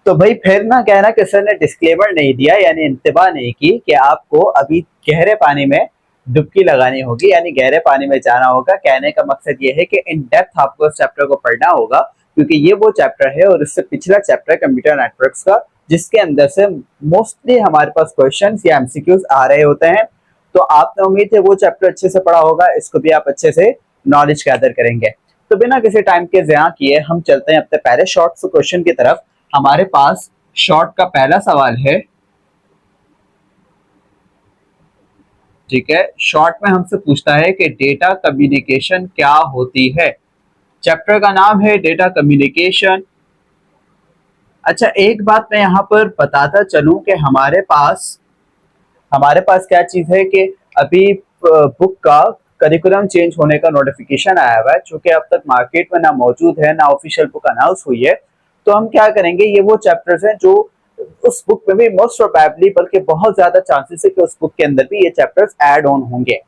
तो भाई फिर ना क्या है ना कि सर ने डिस्क्लेमर नहीं दिया, यानी इंतबा नहीं की कि आपको अभी गहरे पानी में डुबकी लगानी होगी, यानी गहरे पानी में जाना होगा। कहने का मकसद ये है कि इन डेप्थ आपको इस चैप्टर को पढ़ना होगा, क्योंकि ये वो चैप्टर है और इससे पिछला चैप्टर कंप्यूटर नेटवर्क्स का, जिसके अंदर से मोस्टली हमारे पास क्वेश्चंस या एमसीक्यूज आ रहे होते हैं। तो आपने उम्मीद है वो चैप्टर अच्छे से पढ़ा होगा, इसको भी आप अच्छे से नॉलेज गैदर करेंगे। तो बिना किसी टाइम के ज़या किए हम चलते हैं अपने पहले शॉर्ट क्वेश्चन की तरफ। हमारे पास शॉर्ट का पहला सवाल है, ठीक है। शॉर्ट में हमसे पूछता है कि डेटा कम्युनिकेशन क्या होती है। चैप्टर का नाम है डेटा कम्युनिकेशन। अच्छा, एक बात मैं यहाँ पर बताता चलूं कि हमारे पास क्या चीज है कि अभी बुक का करिकुलम चेंज होने का नोटिफिकेशन आया हुआ है, चूंकि अब तक मार्केट में ना मौजूद है ना ऑफिशियल बुक अनाउंस हुई है। तो हम क्या करेंगे, ये वो चैप्टर्स हैं जो उस बुक में भी मोस्ट प्रोबेबली, बल्कि बहुत ज्यादा चांसेस है कि उस बुक के अंदर भी ये चैप्टर्स ऐड ऑन होंगे।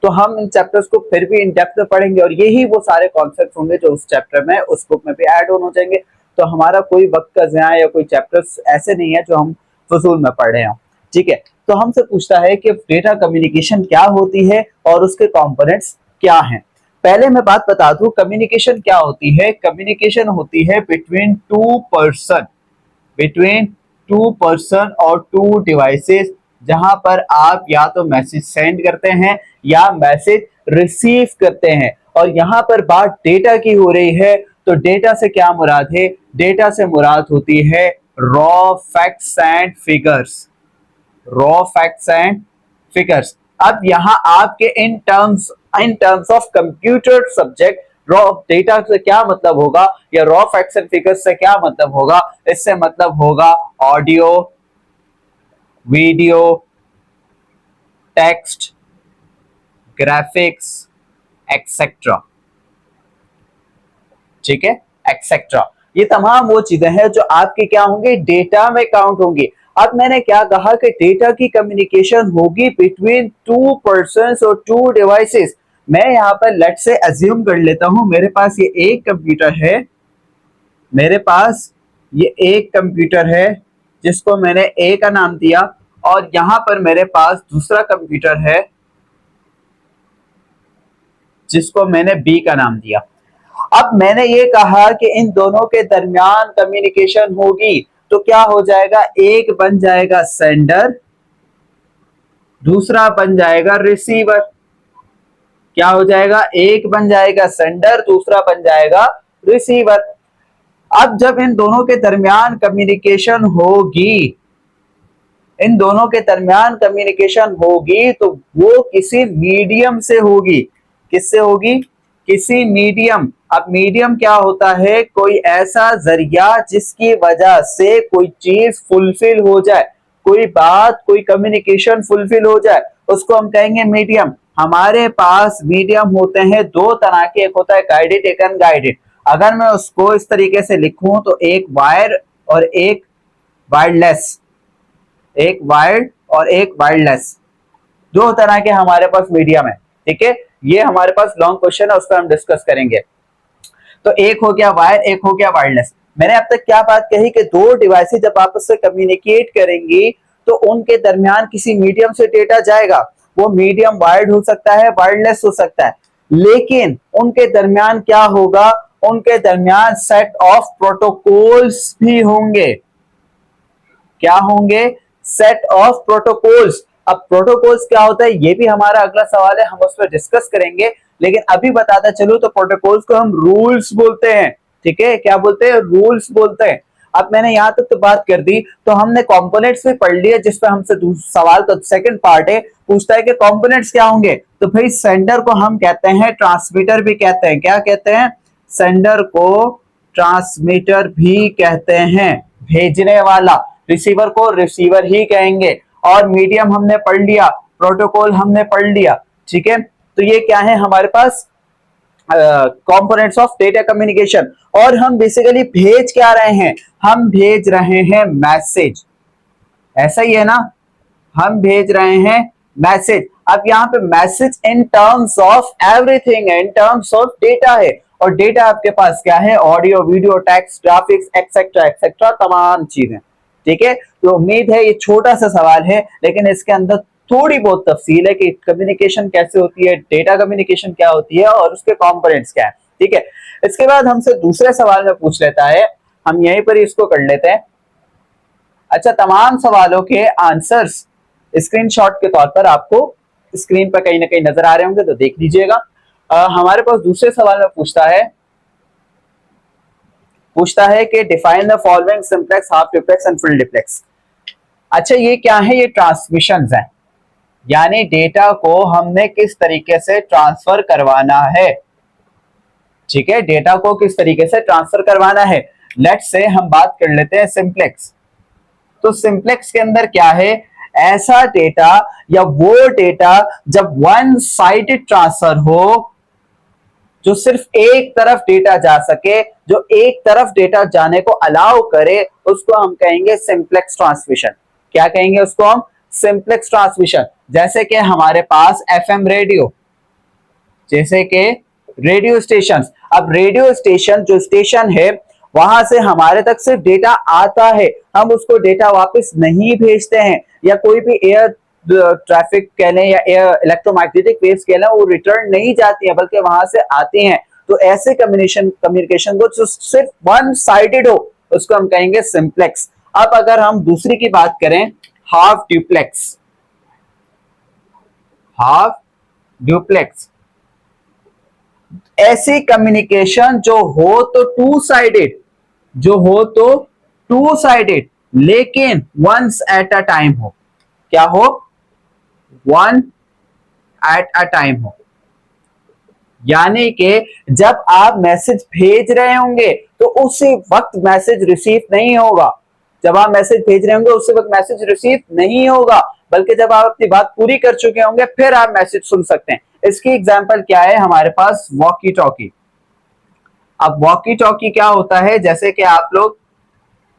तो हम इन चैप्टर्स को फिर भी इन डेप्थ में पढ़ेंगे और यही वो सारे कॉन्सेप्ट होंगे जो उस चैप्टर में, उस बुक में भी ऐड ऑन हो जाएंगे। तो हमारा कोई वक्त का ज़या या कोई चैप्टर्स ऐसे नहीं है जो हम फजूल में पढ़ रहे हो, ठीक है। तो हमसे पूछता है कि डेटा कम्युनिकेशन क्या होती है और उसके कंपोनेंट्स क्या हैं। पहले मैं बात बता दूं, कम्युनिकेशन क्या होती है। कम्युनिकेशन होती है बिटवीन टू पर्सन और टू डिवाइसेस, जहां पर आप या तो मैसेज सेंड करते हैं या मैसेज रिसीव करते हैं। और यहां पर बात डेटा की हो रही है, तो डेटा से क्या मुराद है? डेटा से मुराद होती है raw facts and figures. Raw facts and figures. अब यहां आपके in terms of computer subject raw data से क्या मतलब होगा, या रॉ फैक्ट्स एंड फिगर्स से क्या मतलब होगा? इससे मतलब होगा audio, video, text, graphics, etcetera, ठीक है, एक्सेट्रा। ये तमाम वो चीजें हैं जो आपके क्या होंगे, डेटा में काउंट होंगी। अब मैंने क्या कहा कि डेटा की कम्युनिकेशन होगी बिटवीन टू पर्संस और टू डिवाइसेस। मैं यहाँ पर लेट से अज्यूम कर लेता हूं, मेरे पास ये एक कंप्यूटर है, मेरे पास ये एक कंप्यूटर है जिसको मैंने ए का नाम दिया, और यहां पर मेरे पास दूसरा कंप्यूटर है जिसको मैंने बी का नाम दिया। अब मैंने ये कहा कि इन दोनों के दरमियान कम्युनिकेशन होगी, तो क्या हो जाएगा, एक बन जाएगा सेंडर, दूसरा बन जाएगा रिसीवर। क्या हो जाएगा, एक बन जाएगा सेंडर, दूसरा बन जाएगा रिसीवर। अब जब इन दोनों के दरमियान कम्युनिकेशन होगी, इन दोनों के दरमियान कम्युनिकेशन होगी, तो वो किसी मीडियम से होगी। किससे होगी? किसी मीडियम। अब मीडियम क्या होता है? कोई ऐसा जरिया जिसकी वजह से कोई चीज फुलफिल हो जाए, कोई बात, कोई कम्युनिकेशन फुलफिल हो जाए, उसको हम कहेंगे मीडियम। हमारे पास मीडियम होते हैं दो तरह के, एक होता है गाइडेड, एक अनगाइडेड। अगर मैं उसको इस तरीके से लिखूं तो एक वायर और एक वायरलेस, एक वायर्ड और एक वायरलेस, दो तरह के हमारे पास मीडियम है, ठीक है। ये हमारे पास लॉन्ग क्वेश्चन है, उस पर हम डिस्कस करेंगे। तो एक हो गया वायर, एक हो गया वायरलेस। मैंने अब तक क्या बात कही कि दो डिवाइसेस जब आपस से कम्युनिकेट करेंगी तो उनके दरमियान किसी मीडियम से डेटा जाएगा। वो मीडियम वायर्ड हो सकता है, वायरलेस हो सकता है, लेकिन उनके दरमियान क्या होगा? उनके दरमियान सेट ऑफ प्रोटोकॉल्स भी होंगे। क्या होंगे? Set of protocols. अब प्रोटोकॉल्स क्या होता है, ये भी हमारा अगला सवाल है, हम उस पर डिस्कस करेंगे। लेकिन अभी बताता चलूं तो प्रोटोकॉल्स को हम रूल्स बोलते हैं, ठीक है। क्या बोलते हैं? रूल्स बोलते हैं। अब मैंने यहां तक तो बात कर दी, तो हमने कंपोनेंट्स भी पढ़ लिए, जिस पर हमसे सवाल का सेकंड पार्ट है, पूछता है कि कंपोनेंट्स क्या होंगे। तो भाई सेंडर को हम कहते हैं ट्रांसमीटर भी कहते हैं। क्या कहते हैं? सेंडर को ट्रांसमीटर भी कहते हैं, भेजने वाला। रिसीवर को रिसीवर ही कहेंगे। और मीडियम हमने पढ़ लिया, प्रोटोकॉल हमने पढ़ लिया, ठीक है। तो ये क्या है हमारे पास? Components of data communication. और हम बेसिकली भेज क्या रहे हैं? हम भेज रहे हैं मैसेज, ऐसा ही है ना। हम भेज रहे हैं मैसेज। अब यहाँ पे message in terms of everything है, इन टर्म्स ऑफ डेटा है। और डेटा आपके पास क्या है, audio, video, text, graphics, etcetera etcetera तमाम चीजें। ठीक है, तो उम्मीद है ये छोटा सा सवाल है लेकिन इसके अंदर थोड़ी बहुत तफसील है कि कम्युनिकेशन कैसे होती है, डेटा कम्युनिकेशन क्या होती है और उसके कंपोनेंट्स क्या है। ठीक है, इसके बाद हमसे दूसरे सवाल में पूछ लेता है, हम यहीं पर इसको कर लेते हैं। अच्छा, तमाम सवालों के आंसर्स स्क्रीनशॉट के तौर पर आपको स्क्रीन पर कहीं ना कहीं नजर आ रहे होंगे, तो देख लीजिएगा। हमारे पास दूसरे सवाल में पूछता है कि define the following simplex, half duplex and full duplex. अच्छा, ये क्या है, ये ट्रांसमिशन है, यानी डेटा को हमने किस तरीके से ट्रांसफर करवाना है। ठीक है, डेटा को किस तरीके से ट्रांसफर करवाना है। लेट्स से हम बात कर लेते हैं सिंप्लेक्स। तो सिंप्लेक्स के अंदर क्या है, ऐसा डेटा या वो डेटा जब वन साइडेड ट्रांसफर हो, जो सिर्फ एक तरफ डेटा जा सके, जो एक तरफ डेटा जाने को अलाउ करे, उसको हम कहेंगे सिंप्लेक्स ट्रांसमिशन। क्या कहेंगे उसको हम, सिंप्लेक्स ट्रांसमिशन। जैसे कि हमारे पास एफएम रेडियो, जैसे कि रेडियो स्टेशन। अब रेडियो स्टेशन जो स्टेशन है वहां से हमारे तक सिर्फ डेटा आता है, हम उसको डेटा वापस नहीं भेजते हैं, या कोई भी एयर ट्रैफिक कह लें या एयर इलेक्ट्रोमैग्नेटिक वेव्स कह लें, वो रिटर्न नहीं जाती है बल्कि वहां से आती हैं। तो ऐसे कम्युनिकेशन को जो सिर्फ वन साइडेड हो उसको हम कहेंगे सिंप्लेक्स। अब अगर हम दूसरी की बात करें, हाफ ड्यूप्लेक्स। हाफ ड्यूप्लेक्स ऐसी कम्युनिकेशन जो हो तो टू साइडेड, लेकिन वंस एट अ टाइम हो। क्या हो, वन एट अ टाइम हो, यानी कि जब आप मैसेज भेज रहे होंगे तो उसी वक्त मैसेज रिसीव नहीं होगा। जब आप मैसेज भेज रहे होंगे उसी वक्त मैसेज रिसीव नहीं होगा, बल्कि जब आप अपनी बात पूरी कर चुके होंगे फिर आप मैसेज सुन सकते हैं। इसकी एग्जांपल क्या है, हमारे पास वॉकी टॉकी। अब वॉकी टॉकी क्या होता है, जैसे कि आप लोग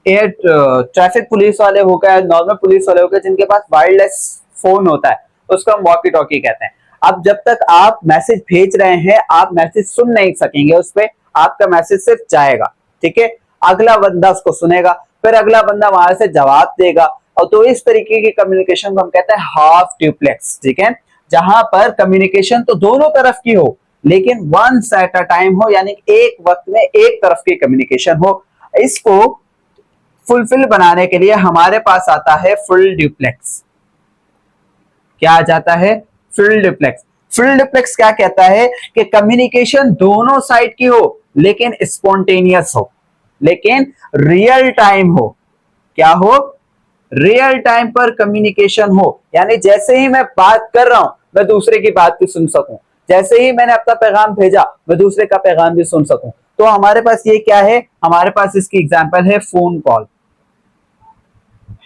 एयर ट्रैफिक पुलिस वाले हो गए, नॉर्मल पुलिस वाले हो गए, जिनके पास वायरलेस फोन होता है, उसको हम वॉकी टॉकी कहते हैं। अब जब तक आप मैसेज भेज रहे हैं आप मैसेज सुन नहीं सकेंगे, उस पर आपका मैसेज सिर्फ जाएगा। ठीक है, अगला बंदा उसको सुनेगा, फिर अगला बंदा वहां से जवाब देगा, और तो इस तरीके की कम्युनिकेशन को हम कहते हैं हाफ ड्यूप्लेक्स। ठीक है, जहां पर कम्युनिकेशन तो दोनों तरफ की हो लेकिन वंस एट अ टाइम हो, यानी एक वक्त में एक तरफ की कम्युनिकेशन हो। इसको फुलफिल बनाने के लिए हमारे पास आता है फुल ड्यूप्लेक्स। क्या आ जाता है, फुल ड्यूप्लेक्स। फुल ड्यूप्लेक्स क्या कहता है कि कम्युनिकेशन दोनों साइड की हो लेकिन स्पॉन्टेनियस हो, लेकिन रियल टाइम हो। क्या हो, रियल टाइम पर कम्युनिकेशन हो, यानी जैसे ही मैं बात कर रहा हूं मैं दूसरे की बात भी सुन सकूं, जैसे ही मैंने अपना पैगाम भेजा मैं दूसरे का पैगाम भी सुन सकूं। तो हमारे पास ये क्या है, हमारे पास इसकी एग्जांपल है फोन कॉल,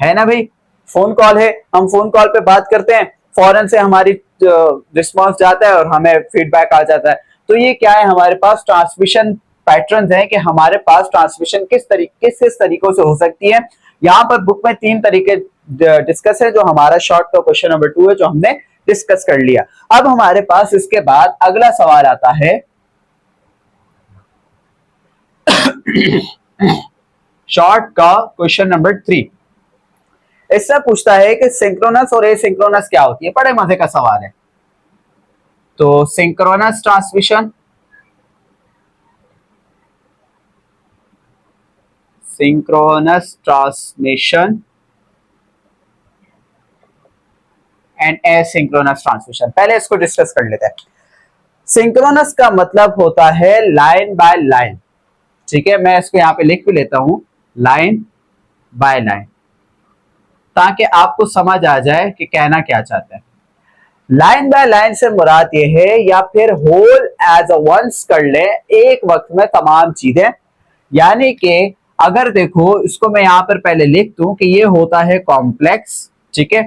है ना भाई। फोन कॉल है, हम फोन कॉल पे बात करते हैं, फौरन से हमारी रिस्पांस जाता है और हमें फीडबैक आ जाता है। तो ये क्या है, हमारे पास ट्रांसमिशन पैटर्न्स हैं कि हमारे पास ट्रांसमिशन किस तरीकों से हो सकती है। यहाँ पर बुक में 3 तरीके डिस्कस है, जो हमारा शॉर्ट का क्वेश्चन नंबर 2 है, जो हमने डिस्कस कर लिया। अब हमारे पास इसके बाद अगला सवाल आता है शॉर्ट का क्वेश्चन नंबर 3। इससे पूछता है कि सिंक्रोनस और एसिंक्रोनस क्या होती है। बड़े मजे का सवाल है। तो synchronous transmission, and asynchronous transmission, पहले इसको डिस्कस कर लेते हैं। सिंक्रोनस का मतलब होता है लाइन बाय लाइन। ठीक है, मैं इसको यहां पे लिख भी लेता हूं, लाइन बाय लाइन, ताकि आपको समझ आ जाए कि कहना क्या चाहते हैं। लाइन बाय लाइन से मुराद ये है, या फिर होल एज अ वंस कर ले, एक वक्त में तमाम चीजें। यानी कि अगर देखो, इसको मैं यहां पर पहले लिख दूं कि ये होता है कॉम्प्लेक्स। ठीक है,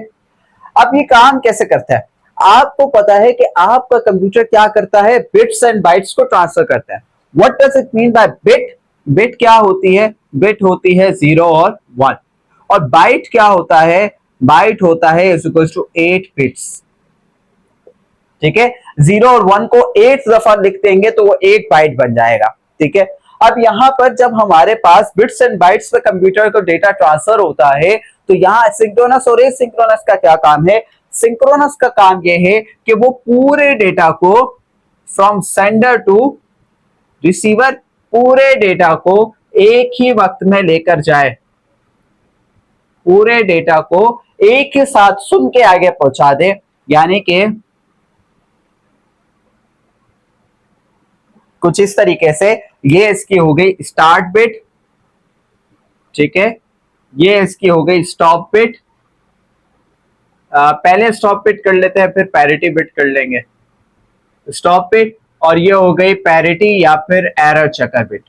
अब ये काम कैसे करता है, आपको पता है कि आपका कंप्यूटर क्या करता है, बिट्स एंड बाइट्स को ट्रांसफर करता है। What does it mean by bit, bit क्या होती है, बिट होती है 0 और 1, और बाइट क्या होता है, बाइट होता है इज इक्वल टू 8 बिट्स। ठीक है, 0 और 1 को 8 दफा लिख देंगे तो वो 8 बाइट बन जाएगा। ठीक है, अब यहां पर जब हमारे पास बिट्स एंड बाइट्स पे कंप्यूटर को डेटा ट्रांसफर होता है तो यहाँ सिंक्रोनस और एसिंक्रोनस का क्या काम है? सिंक्रोनस का काम यह है कि वो पूरे डेटा को फ्रॉम सेंडर टू रिसीवर, पूरे डेटा को एक ही वक्त में लेकर जाए, पूरे डेटा को एक ही साथ सुन के आगे पहुंचा दे। यानी कि कुछ इस तरीके से, ये इसकी हो गई स्टार्ट बिट, ठीक है, ये इसकी हो गई स्टॉप बिट। पहले स्टॉप बिट कर लेते हैं, फिर पैरिटी बिट कर लेंगे। स्टॉप बिट, और ये हो गई पैरिटी या फिर एरर चेकर बिट।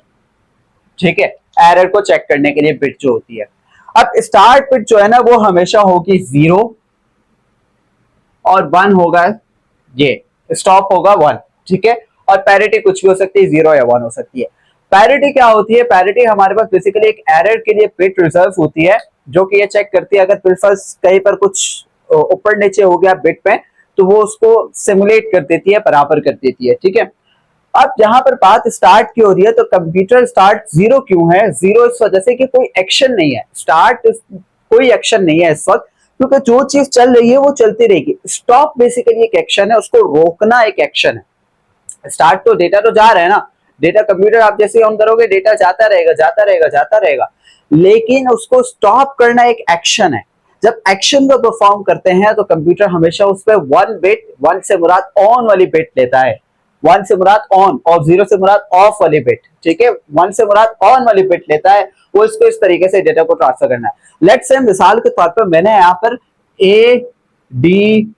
ठीक है, एरर को चेक करने के लिए बिट जो होती है। अब स्टार्ट बिट जो है ना वो हमेशा होगी 0 और 1 होगा, ये स्टॉप होगा 1। ठीक है, और पैरिटी कुछ भी हो सकती है, 0 या 1 हो सकती है। पैरिटी क्या होती है? पैरिटी हमारे पास बेसिकली एक एरर के लिए बिट रिजर्व होती है, जो कि ये चेक करती है अगर बिल्कुल कहीं पर कुछ ऊपर नीचे हो गया बिट पे तो वो उसको सिमुलेट कर देती है, बराबर कर देती है। ठीक है, अब जहां पर बात स्टार्ट की हो रही है तो कंप्यूटर स्टार्ट 0 क्यों है? 0 इस वजह से कि कोई एक्शन नहीं है, स्टार्ट कोई एक्शन नहीं है इस वक्त, क्योंकि जो चीज चल रही है वो चलती रहेगी। स्टॉप बेसिकली एक एक्शन है, उसको रोकना एक एक्शन है। स्टार्ट तो डेटा तो जा रहा है ना, डेटा कंप्यूटर आप जैसे ऑन करोगे डेटा जाता रहेगा जाता रहेगा जाता रहेगा, लेकिन उसको स्टॉप करना एक एक्शन है। जब एक्शन को परफॉर्म करते हैं तो कंप्यूटर हमेशा उस पर 1 बिट, 1 से मुराद ऑन वाली बिट लेता है, 1 से मुराद ऑन और 0 से मुराद ऑफ वाली बिट। ठीक है, 1 से मुराद ऑन वाली बिट लेता है, वो इसको इस तरीके से डेटा को ट्रांसफर करना है। लेट्स से मिसाल के तौर पर मैंने यहाँ पर ए डी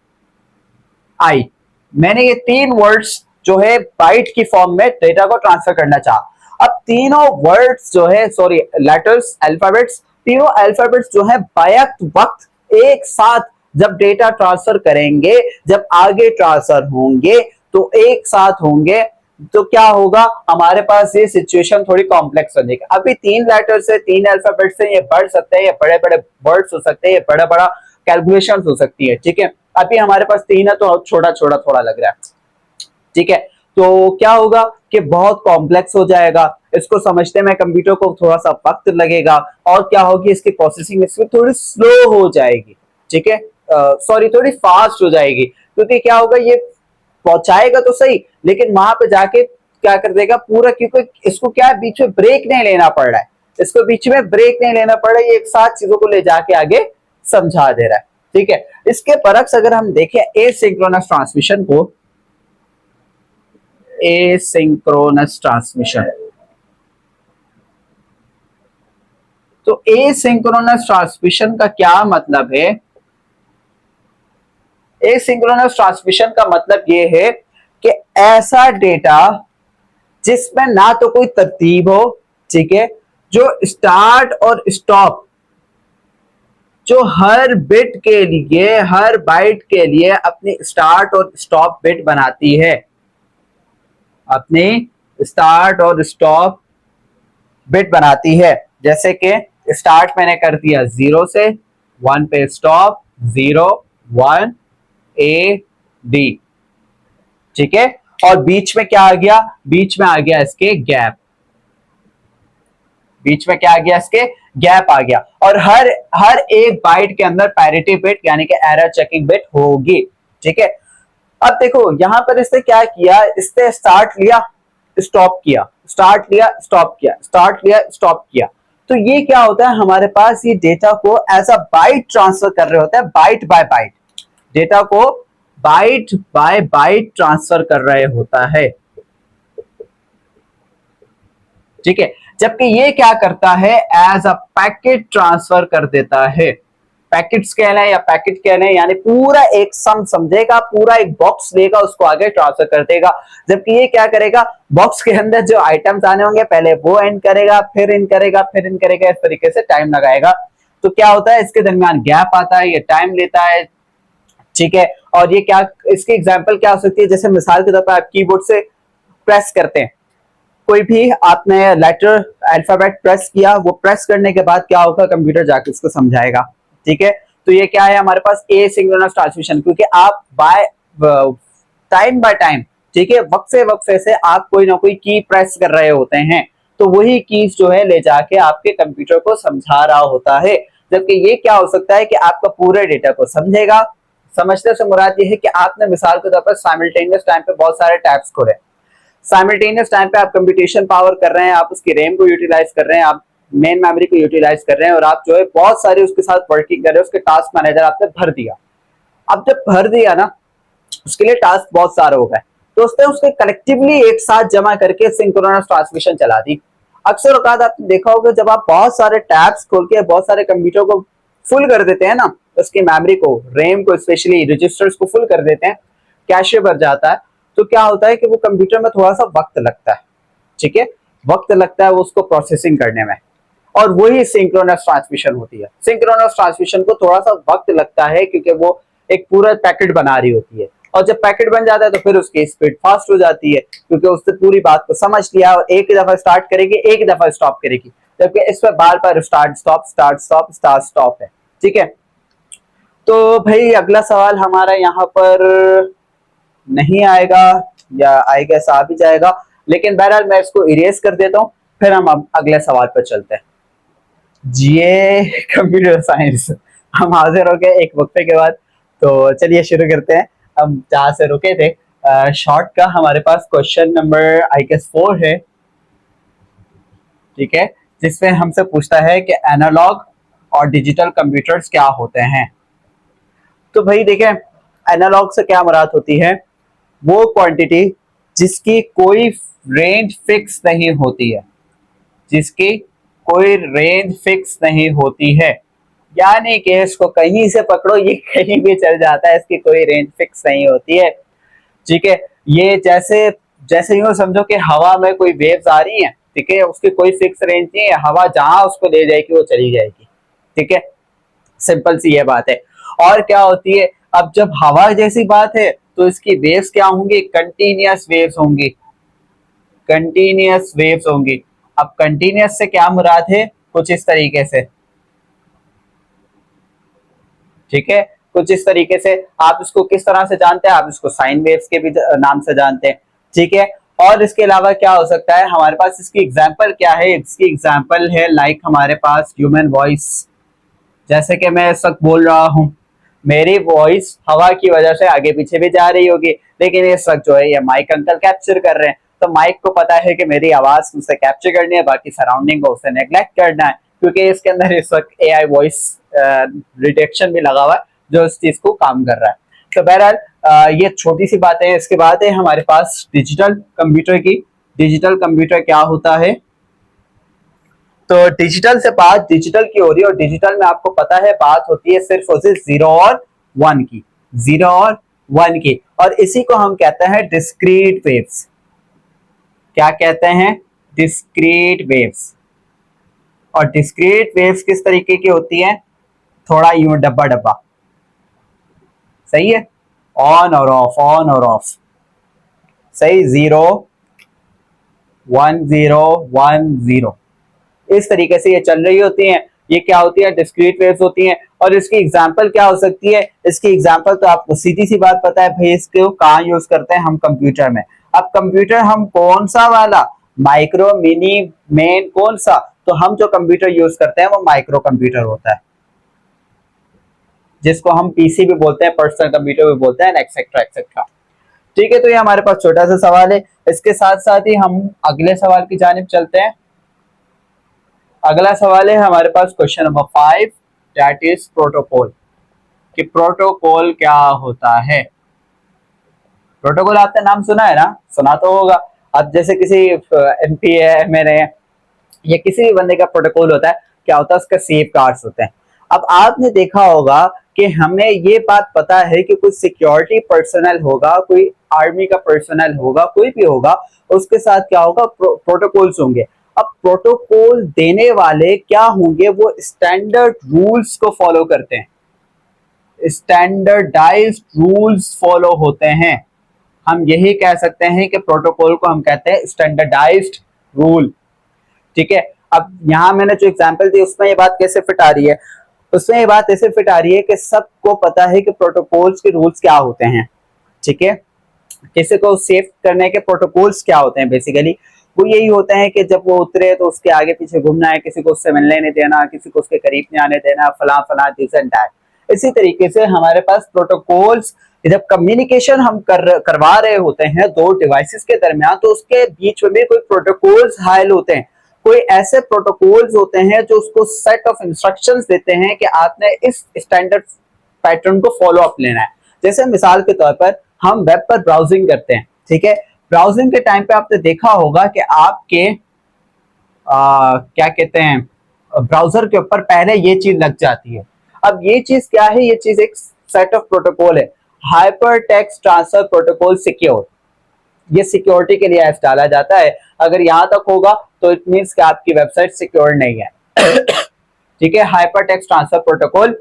आई, मैंने ये 3 वर्ड्स जो है बाइट की फॉर्म में डेटा को ट्रांसफर करना चाहा। अब तीनों वर्ड्स जो है, सॉरी लेटर्स, अल्फाबेट्स, तीनों अल्फाबेट्स जो है बैक वक्त एक साथ जब डेटा ट्रांसफर करेंगे, जब आगे ट्रांसफर होंगे तो एक साथ होंगे, तो क्या होगा? हमारे पास ये सिचुएशन थोड़ी कॉम्प्लेक्स हो जाएगी। अभी 3 लेटर से 3 अल्फाबेट से ये बढ़ सकते हैं, ये बड़े बड़े वर्ड्स हो सकते हैं, ये बड़ा बड़ा कैलकुलेशन हो सकती है। ठीक है, अभी हमारे पास 3 है तो छोटा छोटा थोड़ा लग रहा है। ठीक है, तो क्या होगा कि बहुत कॉम्प्लेक्स हो जाएगा, इसको समझते में कंप्यूटर को थोड़ा सा वक्त लगेगा, और क्या होगी इसकी प्रोसेसिंग स्पीड थोड़ी स्लो हो जाएगी। ठीक है, सॉरी थोड़ी फास्ट हो जाएगी, क्योंकि क्या होगा ये पहुंचाएगा तो सही, लेकिन वहां पे जाके क्या कर देगा पूरा, क्योंकि इसको क्या है बीच में ब्रेक नहीं लेना पड़ रहा है, इसको बीच में ब्रेक नहीं लेना पड़ रहा है, ये एक साथ चीजों को ले जाके आगे समझा दे रहा है। ठीक है, इसके बरक्स अगर हम देखें एसिंक्रोनस ट्रांसमिशन को, एसिंक्रोनस ट्रांसमिशन, तो एसिंक्रोनस ट्रांसमिशन का क्या मतलब है? एसिंक्रोनस ट्रांसमिशन का मतलब यह है कि ऐसा डेटा जिसमें ना तो कोई तरतीब हो, ठीक है, जो स्टार्ट और स्टॉप, जो हर बिट के लिए, हर बाइट के लिए अपनी स्टार्ट और स्टॉप बिट बनाती है, अपनी स्टार्ट और स्टॉप बिट बनाती है। जैसे कि स्टार्ट मैंने कर दिया 0 से, 1 पे स्टॉप, 0 1 ए डी। ठीक है, और बीच में क्या आ गया? बीच में आ गया इसके गैप, बीच में क्या आ गया? इसके गैप आ गया, और हर हर एक बाइट के अंदर पैरिटी बिट यानी कि एरर चेकिंग बिट होगी। ठीक है, अब देखो यहां पर इसने क्या किया, इसने स्टार्ट लिया स्टॉप किया, स्टार्ट लिया स्टॉप किया, स्टार्ट लिया स्टॉप किया, तो ये क्या होता है हमारे पास, ये डेटा को एज अ बाइट ट्रांसफर कर रहे होते हैं, बाइट बाय बाइट, डेटा को बाइट बाय बाइट ट्रांसफर कर रहे होता है। ठीक है, जबकि ये क्या करता है, एज अ पैकेट ट्रांसफर कर देता है। पैकेट्स कहना है या पैकेट कहना है, यानी पूरा एक सम समझेगा, पूरा एक बॉक्स लेगा, उसको आगे ट्रांसफर कर देगा। जबकि ये क्या करेगा, बॉक्स के अंदर जो आइटम्स आने होंगे पहले वो एंड करेगा, फिर इन करेगा, फिर इन करेगा, इस तरीके से टाइम लगाएगा। तो क्या होता है, इसके दरमियान गैप आता है, ये टाइम लेता है। ठीक है, और ये क्या, इसकी एग्जाम्पल क्या हो सकती है, जैसे मिसाल के तौर पर आप कीबोर्ड से प्रेस करते हैं, कोई भी आपने लेटर अल्फाबेट प्रेस किया, वो प्रेस करने के बाद क्या होगा, कंप्यूटर जाके उसको समझाएगा। ठीक है, तो ये क्या है हमारे पास एसिंक्रोनस ट्रांसमिशन, क्योंकि आप बाय टाइम बाय टाइम, ठीक है, वक्फे वक्फे से आप कोई ना कोई की प्रेस कर रहे होते हैं, तो वही कीज जो है ले जाके आपके कंप्यूटर को समझा रहा होता है। जबकि ये क्या हो सकता है कि आपका पूरे डेटा को समझेगा। समझने से मुराद ये है कि आपने मिसाल के तौर पर साइमल्टेनियस टाइम पे बहुत सारे टैब्स खोले, साइमल्टेनियस टाइम पे आप कंप्यूटेशन पावर कर रहे हैं, आप उसकी रैम को यूटिलाइज कर रहे हैं, आप मेन मेमोरी को यूटिलाइज कर रहे हैं, और आप जो है बहुत सारे उसके साथ वर्किंग कर रहे हैं, उसके टास्क मैनेजर आपने भर दिया। अब जब भर दिया ना, उसके लिए टास्क बहुत सारे हो गए, तो उसने उसके कलेक्टिवली एक साथ जमा करके सिंक्रोनस ट्रांसमिशन चला दी। अक्सर औकात आपने देखा होगा जब आप बहुत सारे टैब्स खोल के बहुत सारे कंप्यूटर को फुल कर देते हैं ना, उसकी मेमोरी को, रैम को, स्पेशली रजिस्टर्स को फुल कर देते हैं, कैशे भर जाता है, तो क्या होता है कि वो कंप्यूटर में थोड़ा सा वक्त लगता है, ठीक है, वक्त लगता है वो उसको प्रोसेसिंग करने में, और वही सिंक्रोनस ट्रांसमिशन होती है। सिंक्रोनस ट्रांसमिशन को थोड़ा सा वक्त लगता है क्योंकि वो एक पूरा पैकेट बना रही होती है, और जब पैकेट बन जाता है तो फिर उसकी स्पीड फास्ट हो जाती है क्योंकि उसने पूरी बात को समझ लिया, और एक दफा स्टार्ट करेगी, एक दफा स्टॉप करेगी, जबकि इस पर बार बार start stop start stop start stop है, ठीक है। तो भाई अगला सवाल हमारा यहाँ पर नहीं आएगा, या आएगा ऐसा आ भी जाएगा, लेकिन बहरहाल मैं इसको इरेज कर देता हूँ, फिर हम अब अगले सवाल पर चलते हैं। जीए कंप्यूटर साइंस, हम हाजिर हो गए एक वक्फे के बाद, तो चलिए शुरू करते हैं। हम जहाँ से रुके थे, शॉर्ट का हमारे पास क्वेश्चन नंबर आई गेस 4 है, ठीक है, जिसमें हमसे पूछता है कि एनालॉग और डिजिटल कंप्यूटर्स क्या होते हैं। तो भाई देखें, एनालॉग से क्या मुराद होती है, वो क्वांटिटी जिसकी कोई रेंज फिक्स नहीं होती है, जिसकी कोई रेंज फिक्स नहीं होती है, यानी कि इसको कहीं से पकड़ो ये कहीं भी चल जाता है, इसकी कोई रेंज फिक्स नहीं होती है, ठीक है। ये जैसे जैसे यूं समझो कि हवा में कोई वेव्स आ रही हैं, ठीक है, उसकी कोई फिक्स रेंज नहीं है, हवा जहां उसको ले जाएगी वो चली जाएगी, ठीक है, सिंपल सी ये बात है। और क्या होती है, अब जब हवा जैसी बात है तो इसकी वेव्स क्या होंगी, कंटिन्यूअस वेव्स होंगी, कंटिन्यूअस वेव्स होंगी। अब कंटिन्यूअस से क्या मुराद है, कुछ इस तरीके से, ठीक है, कुछ इस तरीके से। आप इसको किस तरह से जानते हैं, आप इसको साइन वेव्स के भी नाम से जानते हैं, ठीक है। और इसके अलावा क्या हो सकता है हमारे पास, इसकी एग्जांपल क्या है, इसकी एग्जांपल है लाइक हमारे पास ह्यूमन वॉइस, जैसे कि मैं इस वक्त बोल रहा हूं, मेरी वॉइस हवा की वजह से आगे पीछे भी जा रही होगी, लेकिन इस वक्त जो है ये माइक अंकल कैप्चर कर रहे हैं, तो माइक को पता है कि मेरी आवाज उसे कैप्चर करनी है, बाकी सराउंडिंग को उसे नेग्लेक्ट करना है, क्योंकि इसके अंदर इस वक्त एआई वॉइस डिटेक्शन भी लगा हुआ है जो इस चीज को काम कर रहा है। तो बहरहाल ये छोटी सी बातें हैं। इसके बाद है हमारे पास डिजिटल कंप्यूटर की। डिजिटल कंप्यूटर क्या होता है, तो डिजिटल से बात डिजिटल की हो रही है, और डिजिटल में आपको पता है बात होती है सिर्फ और सिर्फ 0 और 1 की, 0 और 1 की, और इसी को हम कहते हैं डिस्क्रीट वेव्स। क्या कहते हैं, डिस्क्रीट वेव्स। और डिस्क्रीट वेव्स किस तरीके की होती हैं, थोड़ा यूं डब्बा डब्बा, सही है, ऑन और ऑफ, ऑन और ऑफ, सही, 0 1 0 1 0, इस तरीके से ये चल रही होती हैं। ये क्या होती है, डिस्क्रीट वेव्स होती हैं। और इसकी एग्जांपल क्या हो सकती है, इसकी एग्जांपल तो आपको सीधी सी बात पता है भाई, इसको कहाँ यूज करते हैं हम, कंप्यूटर में। अब कंप्यूटर हम कौन सा वाला, माइक्रो, मिनी, मेन, कौन सा, तो हम जो कंप्यूटर यूज करते हैं वो माइक्रो कंप्यूटर होता है, जिसको हम पीसी भी बोलते हैं, पर्सनल कंप्यूटर भी बोलते हैं, एक्सेट्रा एक्सेट्रा, ठीक है। तो ये हमारे पास छोटा सा सवाल है। इसके साथ साथ ही हम अगले सवाल की जानिब चलते हैं। अगला सवाल है हमारे पास question number 5, that is protocol, कि प्रोटोकॉल क्या होता है। प्रोटोकॉल आपने नाम सुना है ना, सुना तो होगा। अब जैसे किसी एमपी है, एमएलए है, या किसी भी बंदे का प्रोटोकॉल होता है, क्या होता है, उसका सेफ गार्ड्स होते हैं। अब आपने देखा होगा कि हमें ये बात पता है कि कोई सिक्योरिटी पर्सनल होगा, कोई आर्मी का पर्सनल होगा, कोई भी होगा, उसके साथ क्या होगा, प्रोटोकॉल्स होंगे। अब प्रोटोकॉल देने वाले क्या होंगे, वो स्टैंडर्ड रूल्स को फॉलो करते हैं, स्टैंडर्डाइज्ड रूल्स फॉलो होते हैं। हम यही कह सकते हैं कि प्रोटोकॉल को हम कहते हैं स्टैंडर्डाइज्ड रूल, ठीक है। अब यहां मैंने जो एग्जांपल दी उसमें ये बात कैसे फिट आ रही है, उसमें ये बात ऐसे फिट आ रही है कि सबको पता है कि प्रोटोकॉल्स के रूल्स क्या होते हैं, ठीक है। किसी को सेव करने के प्रोटोकॉल्स क्या होते हैं बेसिकली, वो यही होते हैं कि जब वो उतरे तो उसके आगे पीछे घूमना है, किसी को उससे मिलने नहीं देना, किसी को उसके करीब नहीं आने देना, फला फला दिस एंड दैट। इसी तरीके से हमारे पास प्रोटोकॉल्स, जब कम्युनिकेशन हम करवा रहे होते हैं दो डिवाइसेस के दरमियान, तो उसके बीच में भी कोई प्रोटोकॉल्स हायल होते हैं, कोई ऐसे प्रोटोकॉल्स होते हैं जो उसको सेट ऑफ इंस्ट्रक्शंस देते हैं कि आपने इस स्टैंडर्ड पैटर्न को फॉलो अप लेना है। जैसे मिसाल के तौर पर हम वेब पर ब्राउजिंग करते हैं, ठीक है, ब्राउजिंग के टाइम पे आपने देखा होगा कि आपके क्या कहते हैं, ब्राउजर के ऊपर पहले ये चीज लग जाती है। अब ये चीज क्या है, ये चीज एक सेट ऑफ प्रोटोकॉल है, hyper text transfer protocol secure. ये सिक्योरिटी के लिए ऐसा डाला जाता है, अगर यहां तक होगा तो इट मींस कि आपकी वेबसाइट सिक्योर नहीं है। ठीक है, हाइपर टेक्स्ट ट्रांसफर प्रोटोकॉल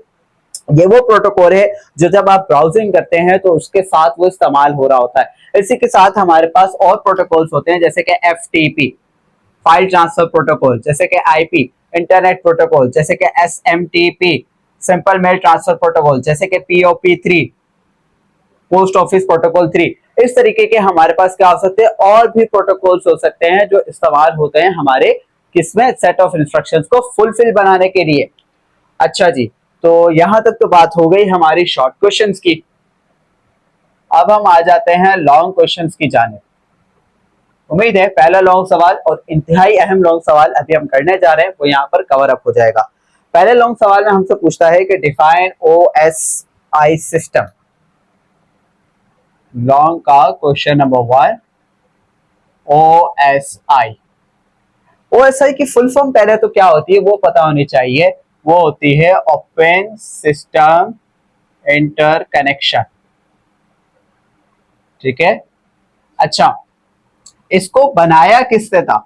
ये वो प्रोटोकॉल है जो जब आप ब्राउजिंग करते हैं तो उसके साथ वो इस्तेमाल हो रहा होता है। इसी के साथ हमारे पास और प्रोटोकॉल्स होते हैं, जैसे कि FTP फाइल ट्रांसफर प्रोटोकॉल, जैसे कि IP इंटरनेट प्रोटोकॉल, जैसे कि SMTP simple mail transfer protocol, जैसे कि POP3 पोस्ट ऑफिस प्रोटोकॉल 3। इस तरीके के हमारे पास क्या हो सकते हैं, और भी प्रोटोकॉल्स हो सकते हैं जो इस्तेमाल होते हैं हमारे किसमें, सेट ऑफ इंस्ट्रक्शंस को फुलफिल बनाने के लिए। अच्छा जी, तो यहां तक तो बात हो गई हमारी शॉर्ट क्वेश्चंस की। अब हम आ जाते हैं लॉन्ग क्वेश्चंस की जानिब। उम्मीद है पहला लॉन्ग सवाल और इंतहाई अहम लॉन्ग सवाल अभी हम करने जा रहे हैं वो यहाँ पर कवर अप हो जाएगा। पहले लॉन्ग सवाल में हमसे पूछता है कि डिफाइन OSI सिस्टम। लॉन्ग का क्वेश्चन नंबर 1, OSI। OSI की फुल फॉर्म पहले तो क्या होती है वो पता होनी चाहिए, वो होती है ओपन सिस्टम इंटरकनेक्शन। ठीक है, अच्छा इसको बनाया किसने था,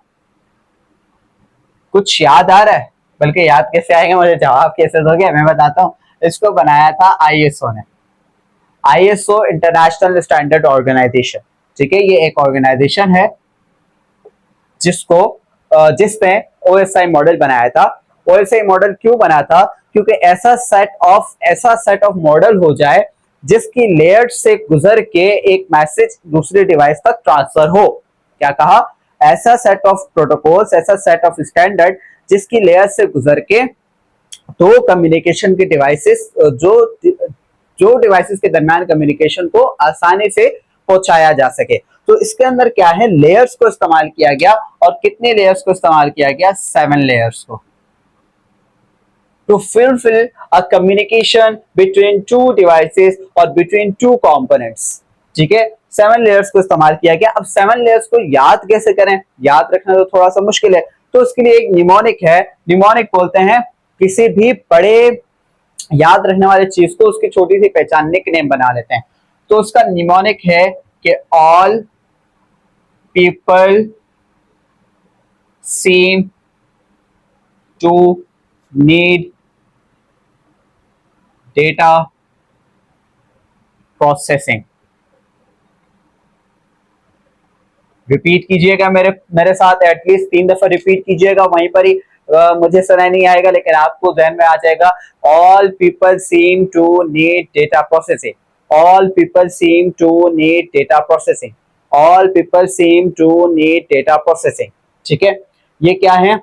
कुछ याद आ रहा है? बल्कि याद कैसे आएगा, मुझे जवाब कैसे दोगे, मैं बताता हूं। इसको बनाया था ISO ने। ISO international standard organization. ठीक है, ये एक ऑर्गेनाइजेशन है जिसने OSI मॉडल बनाया था। OSI मॉडल क्यों बना था, क्योंकि ऐसा सेट ऑफ मॉडल हो जाए जिसकी लेयर से गुजर के एक मैसेज दूसरे डिवाइस तक ट्रांसफर हो। क्या कहा, ऐसा सेट ऑफ प्रोटोकॉल्स, ऐसा सेट ऑफ स्टैंडर्ड जिसकी लेयर से गुजर के दो कम्युनिकेशन के डिवाइसेस जो डिवाइसेस के दरमियान कम्युनिकेशन को आसानी से पहुंचाया जा सके। तो इसके अंदर क्या है, लेयर्स को इस्तेमाल किया गया, और कितने लेयर्स को इस्तेमाल किया गया, 7 लेयर्स को, to fulfill a communication between two devices or between two components। ठीक है, 7 लेयर्स को इस्तेमाल किया गया। अब 7 लेयर्स को याद कैसे करें, याद रखना तो थोड़ा सा मुश्किल है, तो उसके लिए एक निमोनिक है। निमोनिक बोलते हैं किसी भी बड़े याद रखने वाली चीज को उसकी छोटी सी पहचान निकनेम बना लेते हैं। तो उसका निमोनिक है कि all people seem to need data processing. Repeat कीजिएगा मेरे साथ, एटलीस्ट 3 दफा रिपीट कीजिएगा, वहीं पर ही मुझे सुनाई नहीं आएगा लेकिन आपको ध्यान में आ जाएगा। All people seem to need data processing, all people seem to need data processing, all people seem to need data processing. ठीक है, ये क्या है,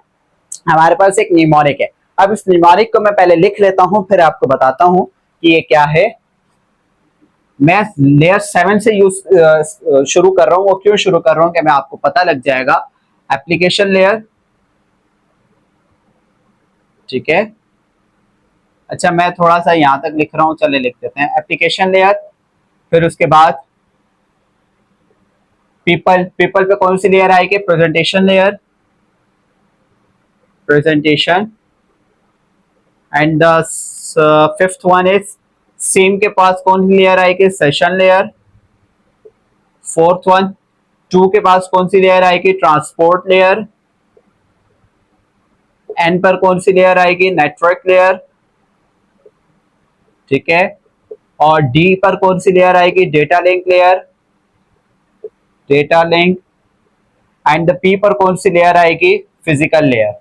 हमारे पास एक निमोनिक है। अब इस निमोनिक को मैं पहले लिख लेता हूं, फिर आपको बताता हूं कि ये क्या है। मैं लेयर 7 से शुरू कर रहा हूं, वो क्यों शुरू कर रहा हूं कि मैं आपको पता लग जाएगा। एप्लीकेशन लेयर, ठीक है, अच्छा मैं थोड़ा सा यहां तक लिख रहा हूं, चले लिख देते हैं एप्लीकेशन लेयर। फिर उसके बाद पीपल पे कौन सी लेयर आएगी, presentation layer, presentation. And the fifth one is seem के पास कौन सी लेयर आएगी, session layer. Fourth one, to के पास कौन सी लेयर आएगी, ट्रांसपोर्ट लेयर। एन पर कौन सी लेयर आएगी, नेटवर्क लेयर। ठीक है, और डी पर कौन सी लेयर आएगी, data link layer, data link. And the P पर कौन सी लेयर आएगी, फिजिकल लेयर।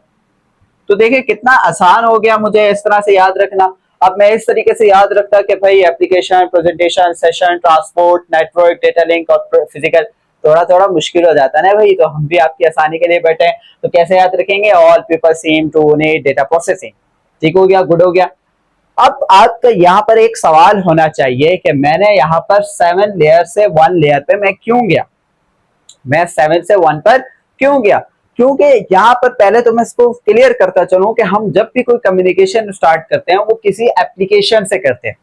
तो देखिए कितना आसान हो गया मुझे इस तरह से याद रखना। अब मैं इस तरीके से याद रखता कि भाई application, presentation, session, transport, network, data link और फिजिकल, थोड़ा थोड़ा मुश्किल हो जाता है ना भाई। तो हम भी आपकी आसानी के लिए बैठे हैं, तो कैसे याद रखेंगे? All people same to need data processing. ठीक हो गया, गुड हो गया। अब आपका यहाँ पर एक सवाल होना चाहिए कि मैंने यहाँ पर 7 लेयर से 1 लेयर पे मैं क्यों गया, मैं 7 से 1 पर क्यों गया? क्योंकि यहाँ पर पहले तो मैं इसको क्लियर करता चलूं कि हम जब भी कोई कम्युनिकेशन स्टार्ट करते हैं वो किसी एप्लीकेशन से करते हैं।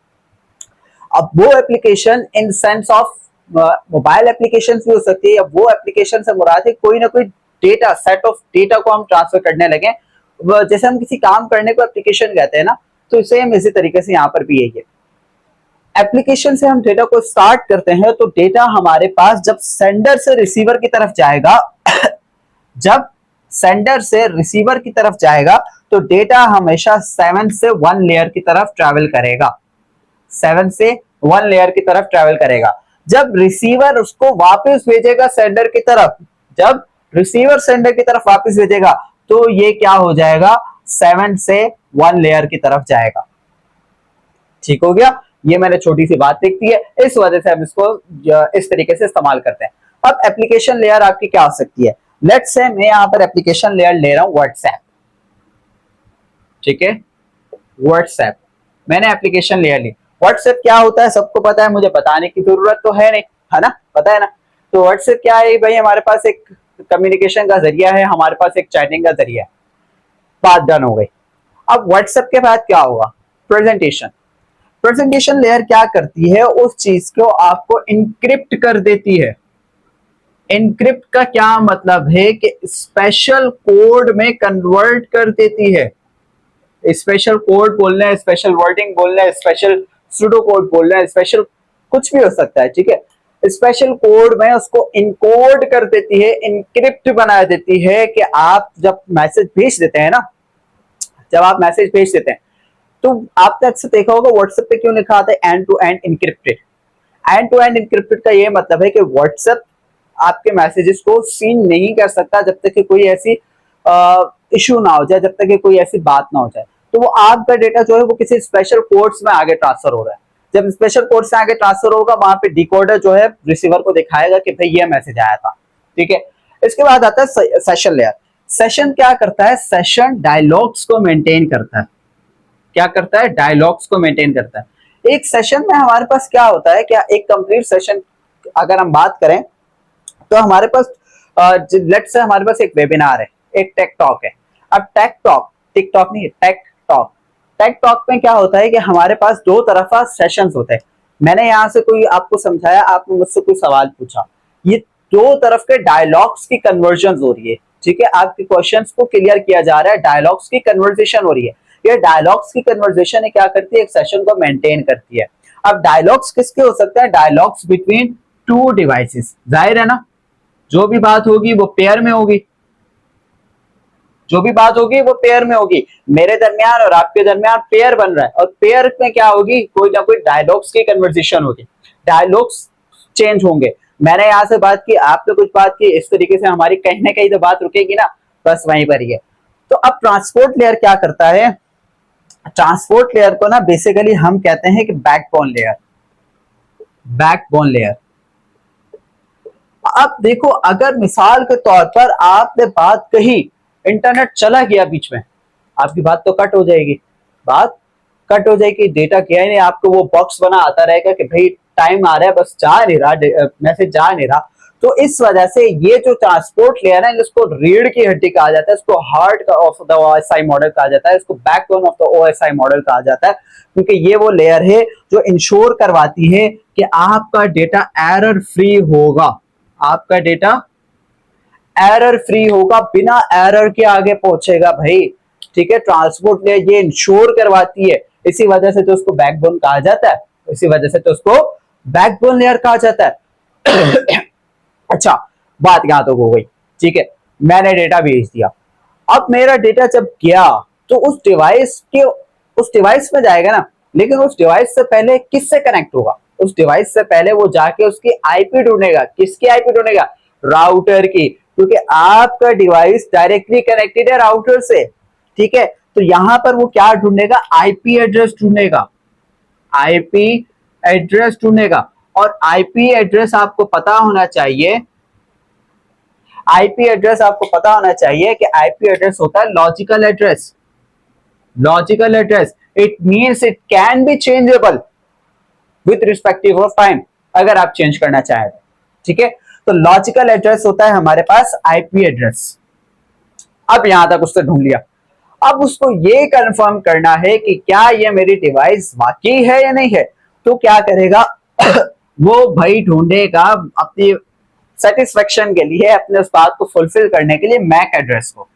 अब वो application in sense of mobile application भी हो सकती है, या वो एप्लीकेशन से मुराद है कोई ना कोई डेटा, सेट ऑफ डेटा को हम ट्रांसफर करने लगे। जैसे हम किसी काम करने को एप्लीकेशन कहते हैं ना, तो सेम इसी तरीके से यहाँ पर भी यही है। एप्लीकेशन से हम डेटा को स्टार्ट करते हैं तो डेटा हमारे पास जब सेंडर से रिसीवर की तरफ जाएगा जब सेंडर से रिसीवर की तरफ जाएगा तो डेटा हमेशा 7 से 1 लेयर की तरफ ट्रैवल करेगा, 7 से 1 लेयर की तरफ ट्रैवल करेगा। जब रिसीवर उसको वापस भेजेगा सेंडर की तरफ, जब रिसीवर सेंडर की तरफ वापस भेजेगा तो ये क्या हो जाएगा? 7 से 1 लेयर की तरफ जाएगा। ठीक हो गया, ये मैंने छोटी सी बात लिख दी है, इस वजह से हम इसको इस तरीके से इस्तेमाल करते हैं। अब एप्लीकेशन लेयर आपकी क्या हो सकती है? लेट्स से मैं यहां पर एप्लीकेशन लेयर ले रहा हूं व्हाट्सएप। ठीक है, व्हाट्सएप मैंने एप्लीकेशन लेयर ली। व्हाट्सएप क्या होता है सबको पता है, मुझे बताने की जरूरत तो है नहीं, है ना, पता है ना। तो व्हाट्सएप क्या है भाई? हमारे पास एक कम्युनिकेशन का जरिया है, हमारे पास एक चैटिंग का जरिया है। बात डन हो गई। अब व्हाट्सएप के बाद क्या होगा? प्रेजेंटेशन। प्रेजेंटेशन लेयर क्या करती है? उस चीज को आपको इनक्रिप्ट कर देती है। इनक्रिप्ट का क्या मतलब है कि स्पेशल कोड में कन्वर्ट कर देती है। स्पेशल कोड बोलना है, स्पेशल वर्डिंग बोलना है, स्पेशल सूडो कोड बोलना है, स्पेशल कुछ भी हो सकता है। ठीक है, स्पेशल कोड में उसको इनकोड कर देती है, इनक्रिप्ट बना देती है कि आप जब मैसेज भेज देते हैं ना, जब आप मैसेज भेज देते हैं तो आपने अक्सर देखा होगा व्हाट्सएप पे क्यों लिखा आता है end to end encrypted. End to end encrypted का ये मतलब है कि व्हाट्सएप आपके मैसेजेस को सीन नहीं कर सकता जब तक कि कोई ऐसी इशू ना हो जाए, जब तक कि कोई ऐसी बात ना हो जाए। तो वो आपका डेटा जो है वो किसी स्पेशल कोड्स में आगे ट्रांसफर हो रहा है। जब स्पेशल कोड से आगे ट्रांसफर होगा वहां पे डिकोडर जो है रिसीवर को दिखाएगा कि भाई ये मैसेज आया था। ठीक है, इसके बाद आता है सेशन लेयर। सेशन क्या करता है? सेशन डायलॉग्स को मेंटेन करता है। क्या करता है? डायलॉग्स को मेंटेन करता है। एक सेशन में हमारे पास क्या होता है, क्या एक कंप्लीट सेशन अगर हम बात करें तो हमारे पास लेट्स से हमारे पास एक वेबिनार है, एक टेक टॉक है। अब टेक टॉक, टिकटॉक नहीं, टेक टॉक। टेक टॉक में क्या होता है कि हमारे पास दो तरफा सेशंस होते हैं। मैंने यहाँ से कोई आपको समझाया, आपने मुझसे कोई सवाल पूछा, ये दो तरफ के डायलॉग्स की कन्वर्जन हो रही है। ठीक है, आपके क्वेश्चंस को क्लियर किया जा रहा है, डायलॉग्स की कन्वर्सेशन हो रही है। ये डायलॉग्स की कन्वर्सेशन क्या करती है? एक सेशन को मेंटेन करती है। अब डायलॉग्स किसके हो सकते हैं? Dialogues between two devices. जाहिर है ना, जो भी बात होगी वो पेयर में होगी, जो भी बात होगी वो पेयर में होगी। मेरे दरमियान और आपके दरमियान पेयर बन रहा है, और पेयर में क्या होगी? कोई ना कोई डायलॉग्स की कन्वर्सेशन होगी, डायलॉग्स चेंज होंगे। मैंने यहां से बात की, आपने कुछ बात की, इस तरीके से हमारी कहीं ना कहीं तो बात रुकेगी ना, बस वहीं पर ही है। तो अब ट्रांसपोर्ट लेयर क्या करता है? ट्रांसपोर्ट लेयर को ना बेसिकली हम कहते हैं कि बैकबोन लेयर। Backbone layer. अब देखो, अगर मिसाल के तौर पर आपने बात कही, इंटरनेट चला गया बीच में, आपकी बात तो कट हो जाएगी, बात कट हो जाएगी। डेटा क्या है नहीं, आपको वो बॉक्स बना आता रहेगा कि भाई टाइम आ रहा है, बस जा नहीं रहा, मैसेज जा नहीं रहा। तो इस वजह से ये जो ट्रांसपोर्ट लेयर है इसको रीढ़ की हड्डी कहा जाता है, इसको heart of the OSI model कहा जाता है, इसको backbone of the OSI model कहा जाता है, क्योंकि ये वो लेयर है जो इंश्योर करवाती है कि आपका डेटा एरर फ्री होगा, आपका डेटा एरर फ्री होगा, बिना एरर के आगे पहुंचेगा भाई। ठीक है, ट्रांसपोर्ट लेयर ये इंश्योर करवाती है, इसी वजह से तो उसको बैकबोन कहा जाता है, इसी वजह से तो उसको बैकबोन लेयर कहा जाता है। अच्छा, बात यहां तक हो गई। ठीक है, मैंने डेटा भेज दिया। अब मेरा डेटा जब गया तो उस डिवाइस में जाएगा ना, लेकिन उस डिवाइस से पहले किससे कनेक्ट होगा? उस डिवाइस से पहले वो जाके उसकी आईपी ढूंढेगा। किसकी आईपी ढूंढेगा? राउटर की, क्योंकि आपका डिवाइस डायरेक्टली कनेक्टेड है राउटर से। ठीक है, तो यहां पर वो क्या ढूंढेगा, आईपी एड्रेस ढूंढेगा, आईपी एड्रेस ढूंढेगा। और आईपी एड्रेस आपको पता होना चाहिए, आईपी एड्रेस आपको पता होना चाहिए कि आईपी एड्रेस होता है logical address, logical address. It means it can be changeable with respective of time, अगर आप चेंज करना चाहें, ठीक है। तो लॉजिकल एड्रेस होता है हमारे पास आईपी एड्रेस। अब यहां तक उसने ढूंढ लिया, अब उसको ये कंफर्म करना है कि क्या ये मेरी डिवाइस वाकई है या नहीं है। तो क्या करेगा वो भाई ढूंढेगा अपनी सेटिस्फेक्शन के लिए, अपने उस बात को फुलफिल करने के लिए मैक एड्रेस को।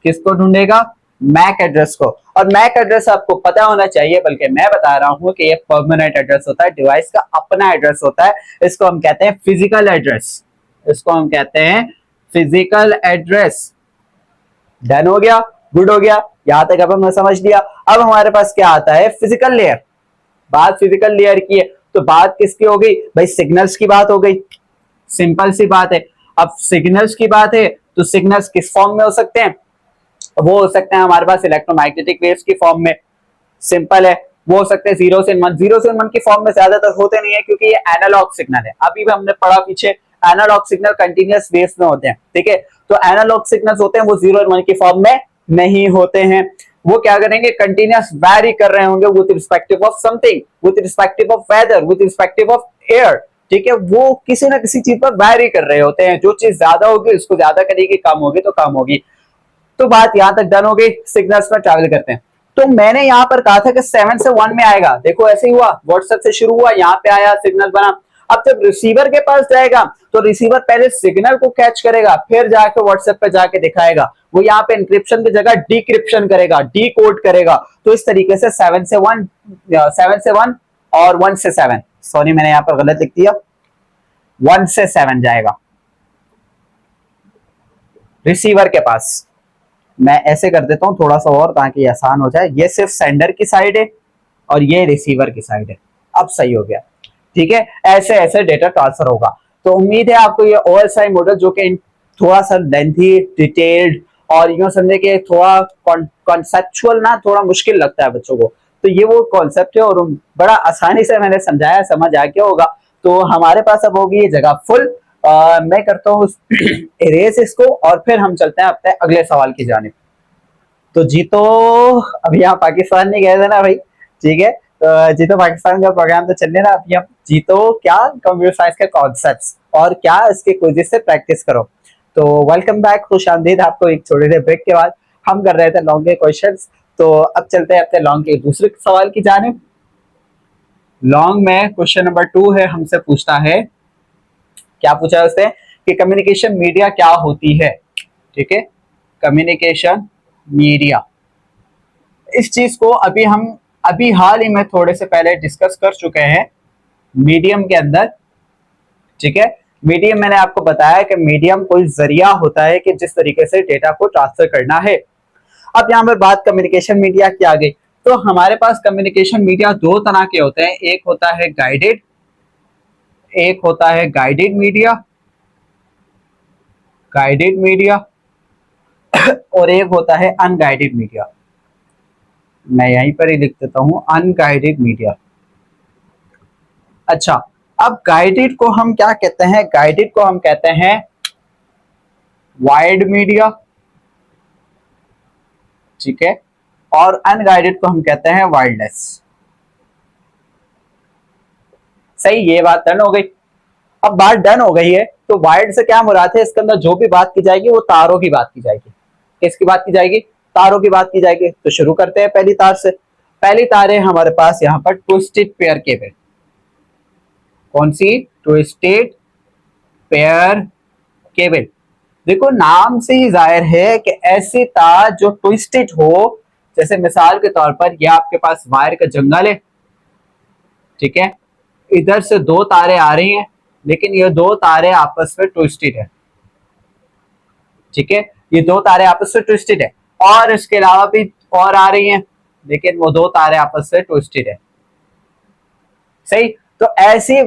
किसको ढूंढेगा, मैक एड्रेस को। और मैक एड्रेस आपको पता होना चाहिए, बल्कि मैं बता रहा हूं कि ये परमानेंट एड्रेस होता है, डिवाइस का अपना एड्रेस होता है। इसको हम कहते हैं फिजिकल एड्रेस, इसको हम कहते हैं फिजिकल एड्रेस। डन हो गया, गुड हो गया, यहां तक अब हमने समझ लिया। अब हमारे पास क्या आता है, फिजिकल लेयर। बात फिजिकल लेयर की है, तो बात किसकी हो गई भाई, सिग्नल्स की बात हो गई, सिंपल सी बात है। अब सिग्नल्स की बात है तो सिग्नल्स किस फॉर्म में हो सकते हैं, वो हो सकते हैं हमारे पास इलेक्ट्रोमैग्नेटिक वेव्स की फॉर्म में, सिंपल है। वो हो सकते हैं 0 से 1, 0 से 1 की फॉर्म में ज्यादातर होते नहीं है, क्योंकि ये एनालॉग सिग्नल है। अभी भी हमने पढ़ा पीछे, एनालॉग सिग्नल कंटिन्यूअस वेव्स में होते हैं, ठीक है। तो एनालॉग सिग्नल्स होते हैं वो 0 और 1 की फॉर्म में नहीं होते हैं। वो क्या करेंगे, कंटिन्यूअस वैरी कर रहे होंगे with respective of something, with respective of weather, with respective of air, ठीक है। वो किसी ना किसी चीज पर वैरी कर रहे होते हैं, जो चीज ज्यादा होगी उसको ज्यादा करेगी, कम होगी तो कम होगी। तो बात यहां तक डन हो गई, सिग्नल्स में ट्रैवल करते हैं। तो मैंने यहां पर कहा था कि 7 से 1 में आएगा, देखो ऐसे ही हुआ, व्हाट्सएप से शुरू हुआ, यहां पे आया, सिग्नल बना। अब जब रिसीवर के पास जाएगा तो रिसीवर पहले सिग्नल को कैच करेगा, फिर जाके व्हाट्सएप पे जाके दिखाएगा। वो यहाँ पे इंक्रिप्शन की जगह डिक्रिप्शन करेगा, डी कोड करेगा। तो इस तरीके से 7 से 1, 7 से 1 और 1 से 7, सॉरी मैंने यहाँ पर गलत लिख दिया, 1 से 7 जाएगा रिसीवर के पास। मैं ऐसे कर देता हूं थोड़ा सा और, ताकि आसान हो जाए। ये सिर्फ सेंडर की साइड है और ये रिसीवर की साइड है। अब सही हो गया, ठीक है। ऐसे ऐसे डेटा ट्रांसफर होगा। तो उम्मीद है आपको ये ओएसआई मॉडल, जो कि थोड़ा सा लेंथी, डिटेल्ड और यूं समझे कि थोड़ा कॉन्सेप्चुअल ना, थोड़ा मुश्किल लगता है बच्चों को, तो ये वो कॉन्सेप्ट है और बड़ा आसानी से मैंने समझाया, समझ आ गया होगा। तो हमारे पास अब होगी ये जगह फुल। मैं करता हूँ इरेज इसको, और फिर हम चलते हैं अपने अगले सवाल की जानिब। तो जीतो, अभी यहाँ पाकिस्तान नहीं गए थे ना भाई, ठीक है। जीतो पाकिस्तान का प्रोग्राम तो चल रहा ना, अभी आप जीतो क्या कंप्यूटर साइंस के कॉन्सेप्ट्स, और क्या इसके क्विज़ेस से प्रैक्टिस करो। तो वेलकम बैक, खुशामदीद आपको एक छोटे से ब्रेक के बाद। हम कर रहे थे लॉन्ग के क्वेश्चंस, तो अब चलते हैं अपने लॉन्ग के दूसरे सवाल की जानिब। लॉन्ग में क्वेश्चन नंबर 2 है, हमसे पूछता है, क्या पूछा है उससे, कि कम्युनिकेशन मीडिया क्या होती है, ठीक है। कम्युनिकेशन मीडिया, इस चीज को अभी हाल ही में थोड़े से पहले डिस्कस कर चुके हैं मीडियम के अंदर, ठीक है। मीडियम मैंने आपको बताया कि मीडियम कोई जरिया होता है कि जिस तरीके से डेटा को ट्रांसफर करना है। अब यहाँ पर बात कम्युनिकेशन मीडिया की आ गई। तो हमारे पास कम्युनिकेशन मीडिया 2 तरह के होते हैं, एक होता है गाइडेड, एक होता है गाइडेड मीडिया, गाइडेड मीडिया, और एक होता है अनगाइडेड मीडिया। मैं यहीं पर ही लिख देता हूं, अनगाइडेड मीडिया। अच्छा, अब गाइडेड को हम क्या कहते हैं, गाइडेड को हम कहते हैं वायर्ड मीडिया, ठीक है, और अनगाइडेड को हम कहते हैं वायरलेस। सही, ये बात डन हो गई। अब बात डन हो गई है, तो वायर्ड से क्या मुराद है, इसके अंदर जो भी बात की जाएगी वो तारों की बात की जाएगी। किसकी बात की जाएगी, तारों की बात की जाएगी। तो शुरू करते हैं पहली तार से। पहली तार है हमारे पास यहाँ पर ट्विस्टेड पेयर केबल। कौन सी, ट्विस्टेड पेयर केबल। देखो नाम से ही जाहिर है कि ऐसी तार जो ट्विस्टेड हो, जैसे मिसाल के तौर पर ये आपके पास वायर का जंगल है, ठीक है, इधर से 2 तारे आ रही हैं, लेकिन ये 2 तारे आपस में ट्विस्टेड है, ठीक है, ये 2 तारे आपस में ट्विस्टेड है, और इसके अलावा भी और आ रही हैं, लेकिन वो 2 तारे आपस में ट्विस्टेड है। सही, तो ऐसे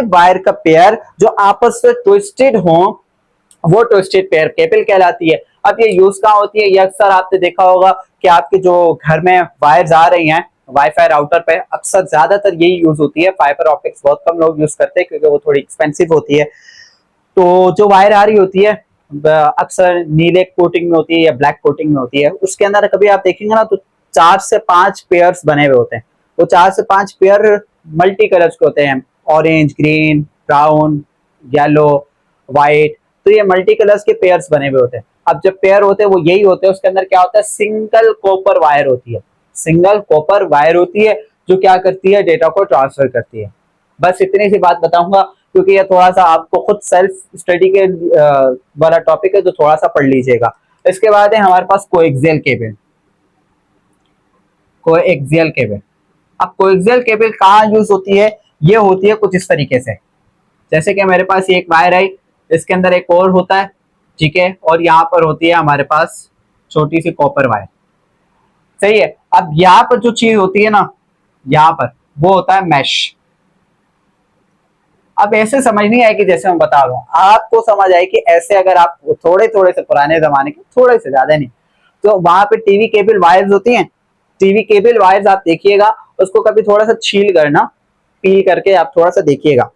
वायर का पेयर जो आपस में ट्विस्टेड हो, वो ट्विस्टेड पेयर केबल कहलाती है। अब ये यूज कहाँ होती है, ये अक्सर आपने देखा होगा कि आपके जो घर में वायर्स आ रही हैं वाईफाई राउटर पे, अक्सर ज्यादातर यही यूज होती है। फाइबर ऑप्टिक्स बहुत कम लोग यूज करते हैं क्योंकि वो थोड़ी एक्सपेंसिव होती है। तो जो वायर आ रही होती है अक्सर नीले कोटिंग में होती है या ब्लैक कोटिंग में होती है, उसके अंदर कभी आप देखेंगे ना तो 4 से 5 पेयर्स बने हुए होते हैं। वो 4 से 5 पेयर मल्टी कलर्स के होते हैं, orange, green, brown, yellow, white. तो ये मल्टी कलर्स के पेयर्स बने हुए होते हैं। अब जब पेयर होते हैं वो यही होते हैं, उसके अंदर क्या होता है, सिंगल कॉपर वायर होती है। सिंगल कॉपर वायर होती है जो क्या करती है, डेटा को ट्रांसफर करती है। बस इतनी सी बात बताऊंगा क्योंकि ये थोड़ा सा आपको खुद सेल्फ स्टडी के वाला टॉपिक है, तो थोड़ा सा पढ़ लीजिएगा। इसके बाद है हमारे पास कोएक्सियल केबल। कोएक्सियल केबल, अब कोएक्सियल केबल कहाँ यूज होती है, ये होती है कुछ इस तरीके से। जैसे कि मेरे पास ये एक वायर है, इसके अंदर एक और होता है, ठीक है, और यहाँ पर होती है हमारे पास छोटी सी कॉपर वायर, सही है। अब यहाँ पर जो चीज होती है ना, यहाँ पर वो होता है मैश। अब ऐसे समझ नहीं आएगी, जैसे मैं बता रहा हूँ आपको समझ आए कि ऐसे अगर आप थोड़े थोड़े से पुराने जमाने के, थोड़े से ज्यादा नहीं, तो वहां पे टीवी केबल वायर्स होती हैं। टीवी केबल वायर्स आप देखिएगा, उसको कभी थोड़ा सा छील करना, पील करके आप थोड़ा सा देखिएगा,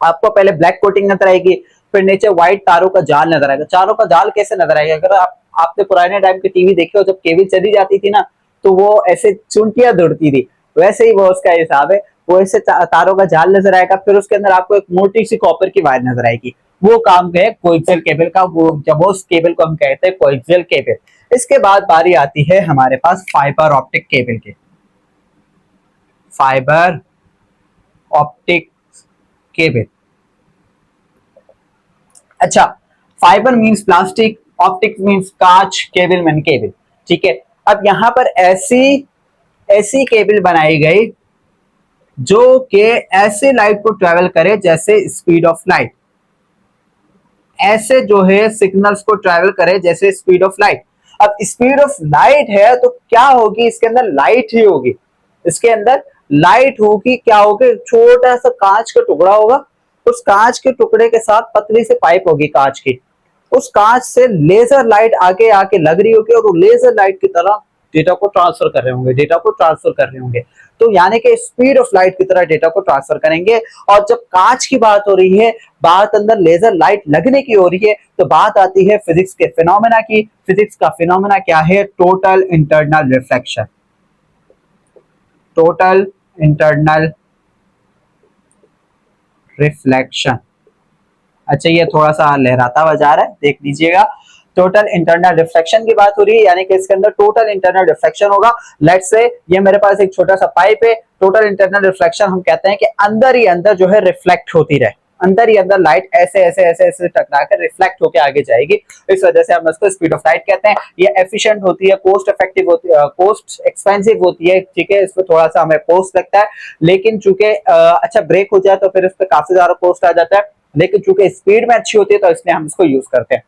आपको पहले ब्लैक कोटिंग नजर आएगी, फिर नीचे व्हाइट तारों का जाल नजर आएगा। तारों का जाल कैसे नजर आएगा, अगर आपने पुराने टाइम के टीवी देखे हो, जब केबल चली जाती थी ना तो वो ऐसे चुंटियां दौड़ती थी, वैसे ही वो उसका हिसाब है। वो ऐसे तारों का जाल नजर आएगा, फिर उसके अंदर आपको एक मोटी सी कॉपर की वायर नजर आएगी। वो काम है कोएक्सियल केबल का, वो जब उस केबल को हम कहते हैं कोएक्सियल केबल। इसके बाद बारी आती है हमारे पास फाइबर ऑप्टिक केबल की। फाइबर ऑप्टिक केबल, अच्छा, fibre means plastic, optic means कांच, केबल मीन केबल, ठीक है। अब यहां पर ऐसी ऐसी केबल बनाई गई जो कि ऐसे लाइट को ट्रेवल करे जैसे स्पीड ऑफ लाइट, ऐसे जो है सिग्नल्स को ट्रेवल करे जैसे स्पीड ऑफ लाइट। अब स्पीड ऑफ लाइट है तो क्या होगी, इसके अंदर लाइट ही होगी, इसके अंदर लाइट होगी। क्या होगी, छोटा सा कांच का टुकड़ा होगा, उस कांच के टुकड़े के साथ पतली सी पाइप होगी कांच की, उस कांच से लेजर लाइट आगे आके लग रही होगी और वो लेजर लाइट की तरह डेटा को ट्रांसफर कर रहे होंगे, डेटा को ट्रांसफर कर रहे होंगे। तो यानी कि स्पीड ऑफ लाइट की तरह डेटा को ट्रांसफर करेंगे। और जब कांच की बात हो रही है, बात अंदर लेजर लाइट लगने की हो रही है, तो बात आती है फिजिक्स के फिनोमेना की। फिजिक्स का फिनोमेना क्या है, total internal reflection. Total internal reflection, अच्छा ये थोड़ा सा लहराता हुआ जा रहा है, देख लीजिएगा। टोटल इंटरनल रिफ्लेक्शन की बात हो रही है, यानी कि इसके अंदर टोटल इंटरनल रिफ्लेक्शन होगा। लेट्स से ये मेरे पास एक छोटा सा पाइप है, टोटल इंटरनल रिफ्लेक्शन हम कहते हैं कि अंदर ही अंदर जो है रिफ्लेक्ट होती रहे, अंदर ही अंदर लाइट ऐसे ऐसे ऐसे ऐसे टकरा कर रिफ्लेक्ट होकर आगे जाएगी। इस वजह से हम इसको स्पीड ऑफ लाइट कहते हैं। ये एफिशिएंट होती है, कोस्ट इफेक्टिव होती है, कोस्ट एक्सपेंसिव होती है, ठीक है, इसमें थोड़ा सा हमें कोस्ट लगता है, लेकिन चूंकि अच्छा ब्रेक हो जाए तो फिर इस पर काफी ज्यादा कोस्ट आ जाता है, लेकिन चूंकि स्पीड में अच्छी होती है तो इसलिए हम इसको यूज करते हैं।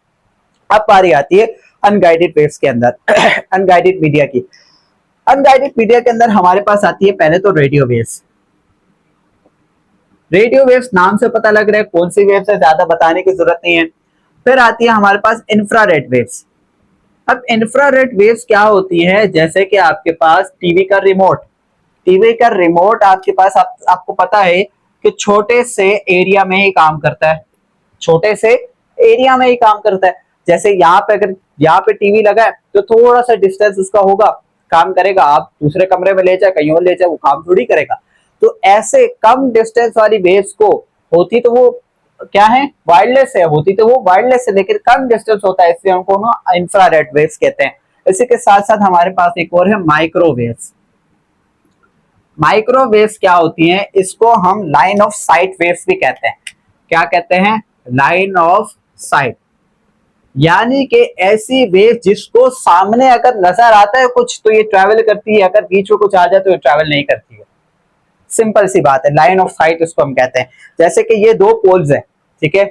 अब बारी आती है अनगाइडेड वेव्स के अंदर अनगाइडेड मीडिया की। अनगाइडेड मीडिया के अंदर हमारे पास आती है पहले तो रेडियो वेव्स। रेडियो वेव्स नाम से पता लग रहा है कौन सी वेव्स है, ज्यादा बताने की जरूरत नहीं है। फिर आती है हमारे पास इंफ्रारेड वेव्स। अब इंफ्रारेड वेव्स क्या होती है, जैसे कि आपके पास टीवी का रिमोट, टीवी का रिमोट आपके पास आपको पता है कि छोटे से एरिया में ही काम करता है, छोटे से एरिया में ही काम करता है। जैसे यहाँ पे अगर यहाँ पे टीवी लगा है तो थोड़ा सा डिस्टेंस उसका होगा, काम करेगा। आप दूसरे कमरे में ले जाए, कहीं और ले जाए, वो काम थोड़ी करेगा। तो ऐसे कम डिस्टेंस वाली वेव्स को, होती तो वो क्या है, वायरलेस है, होती तो वो वायरलेस है, लेकिन कम डिस्टेंस होता है, इसलिए उनको ना इंफ्रारेड वेव्स कहते हैं। इसी के साथ साथ हमारे पास एक और है माइक्रोवेव्स। माइक्रोवेव्स क्या होती हैं, इसको हम लाइन ऑफ साइट वेव्स भी कहते हैं। क्या कहते हैं, लाइन ऑफ साइट, यानी कि ऐसी वेव जिसको सामने अगर नजर आता है कुछ तो ये ट्रैवल करती है, अगर बीच में कुछ आ जाए तो ये ट्रैवल नहीं करती है। सिंपल सी बात है, लाइन ऑफ साइट इसको हम कहते हैं। जैसे कि ये दो पोल्स है, ठीक है,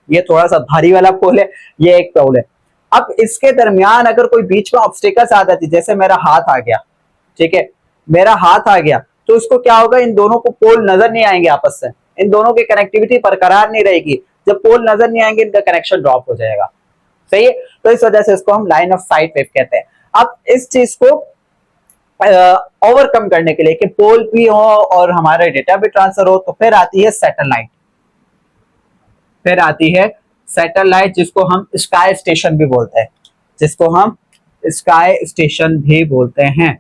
ये थोड़ा सा भारी वाला पोल है, ये एक पोल है। अब इसके दरमियान अगर कोई बीच में ऑब्स्टिकल्स आ जाती, जैसे मेरा हाथ आ गया, ठीक है, मेरा हाथ आ गया, तो इसको क्या होगा, इन दोनों को पोल नजर नहीं आएंगे आपस से, इन दोनों की कनेक्टिविटी बरकरार नहीं रहेगी। जब पोल नजर नहीं आएंगे, इनका कनेक्शन ड्रॉप हो जाएगा। सही है। तो इस वजह से इसको हम लाइन ऑफ साइट वेव कहते हैं। अब इस चीज को ओवरकम करने के लिए कि पोल भी हो और हमारा डेटा भी ट्रांसफर हो, तो फिर आती है सैटेलाइट। फिर आती है सैटेलाइट जिसको हम स्काई स्टेशन भी बोलते हैं, जिसको हम स्काई स्टेशन भी बोलते हैं।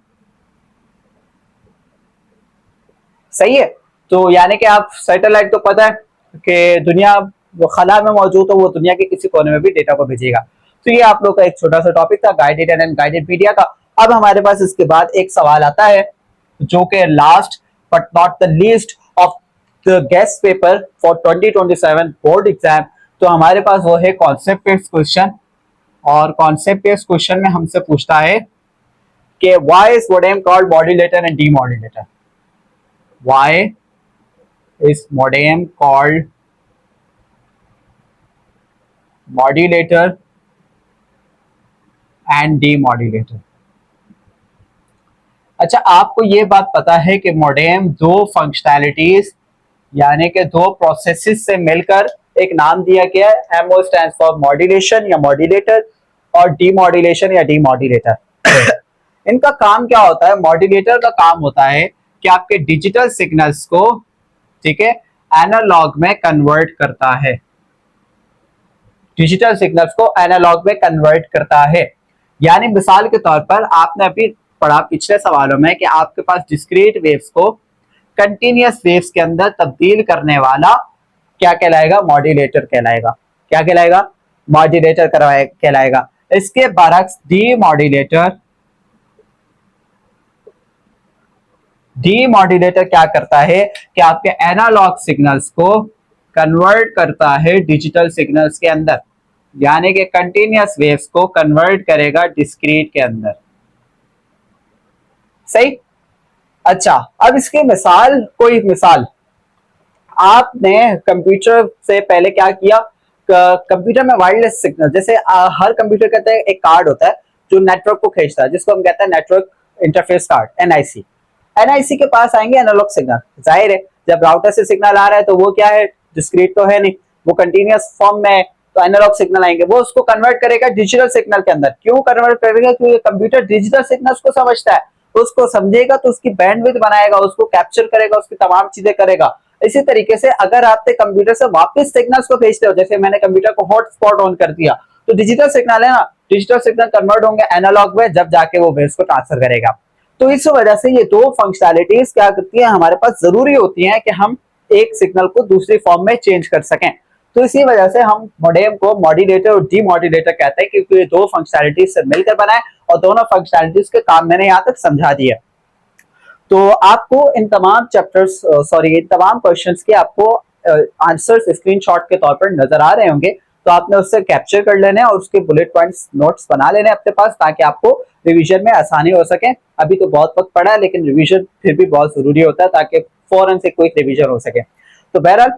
सही है। तो यानी कि आप सैटेलाइट तो पता है कि दुनिया जो खला में मौजूद हो वो दुनिया के किसी कोने में भी डेटा को भेजेगा। तो ये आप लोग का एक छोटा सा टॉपिक था गाइडेड एंड अनगाइडेड मीडिया का। अब हमारे पास इसके बाद एक सवाल आता है जो कि last but not the least of the guest paper for 2027 board exam. तो हमारे पास वो है कॉन्सेप्ट बेस्ड क्वेश्चन, और कॉन्सेप्ट बेस्ड क्वेश्चन में हमसे पूछता है कि why is modem called modulator and demodulator. Why is modem called modulator and demodulator. अच्छा, आपको ये बात पता है कि मोडेम दो फंक्शनैलिटीज यानी कि दो प्रोसेसेस से मिलकर एक नाम दिया गया है। एमओ स्टैंड्स फॉर मॉड्यूलेशन या मॉड्यूलेटर, और डीमॉड्यूलेशन या डीमॉड्यूलेटर। इनका काम क्या होता है? मॉड्यूलेटर का काम होता है कि आपके डिजिटल सिग्नल्स को, ठीक है, एनालॉग में कन्वर्ट करता है। डिजिटल सिग्नल्स को एनालॉग में कन्वर्ट करता है। यानी मिसाल के तौर पर आपने अभी पढ़ा पिछले सवालों में कि आपके पास डिस्क्रीट वेव्स को कंटिन्यूअस वेव्स के अंदर तब्दील करने वाला क्या कहलाएगा? मॉड्यूलेटर कहलाएगा। क्या कहलाएगा? मॉड्यूलेटर कहलाएगा। इसके बरक्स डीमॉड्यूलेटर क्या करता है कि आपके एनालॉग सिग्नल्स को कन्वर्ट करता है डिजिटल सिग्नल्स के अंदर, यानी कि कंटिन्यूअस वेव्स को कन्वर्ट करेगा डिस्क्रीट के अंदर। सही। अच्छा, अब इसकी मिसाल, कोई मिसाल आपने कंप्यूटर से पहले क्या किया? कंप्यूटर में वायरलेस सिग्नल, जैसे हर कंप्यूटर कहते हैं एक कार्ड होता है जो नेटवर्क को खींचता है, जिसको हम कहते हैं network interface card, NIC. NIC के पास आएंगे एनालॉग सिग्नल। जाहिर है जब राउटर से सिग्नल आ रहा है तो वो क्या है? डिस्क्रीट तो है नहीं, वो कंटिन्यूअस फॉर्म में है, तो एनालॉग सिग्नल आएंगे, वो उसको कन्वर्ट करेगा डिजिटल सिग्नल के अंदर। क्यों कन्वर्ट करेगा? क्योंकि कंप्यूटर डिजिटल सिग्नल्स को समझता है, उसको समझेगा तो उसकी बैंडविड्थ बनाएगा, उसको कैप्चर करेगा, उसकी तमाम चीजें करेगा। इसी तरीके से अगर आपने कंप्यूटर से वापस सिग्नल्स को भेजते हो, जैसे मैंने कंप्यूटर को हॉटस्पॉट ऑन कर दिया, तो डिजिटल सिग्नल है ना, डिजिटल सिग्नल कन्वर्ट होंगे एनालॉग में, जब जाके वो वेव्स को ट्रांसफर करेगा। तो इस वजह से ये दो फंक्शनैलिटीज क्या करती है, हमारे पास जरूरी होती है कि हम एक सिग्नल को दूसरी फॉर्म में चेंज कर सकें। तो इसी वजह से हम मोडेम को मॉड्यूलेटर और डीमॉड्यूलेटर कहते हैं, क्योंकि ये दो फंक्शनैलिटीज से मिलकर बना है, और दोनों फंक्शनैलिटीज के काम मैंने यहाँ तक समझा दिया। तो आपको इन तमाम चैप्टर्स, इन तमाम क्वेश्चंस के आपको आंसर्स स्क्रीनशॉट के तौर पर नजर आ रहे होंगे, तो आपने उससे कैप्चर कर लेने और उसके बुलेट पॉइंट्स नोट्स बना लेने अपने पास, ताकि आपको रिवीजन में आसानी हो सके। अभी तो बहुत वक्त पड़ा है, लेकिन रिवीजन फिर भी बहुत जरूरी होता है ताकि फौरन से क्विक रिवीजन हो सके। तो बहरहाल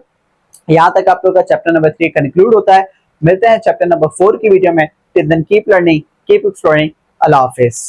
यहाँ तक आप लोग का चैप्टर नंबर 3 कंक्लूड होता है। मिलते हैं चैप्टर नंबर 4 की वीडियो में। Till then keep learning, keep exploring. अल्लाह हाफिज।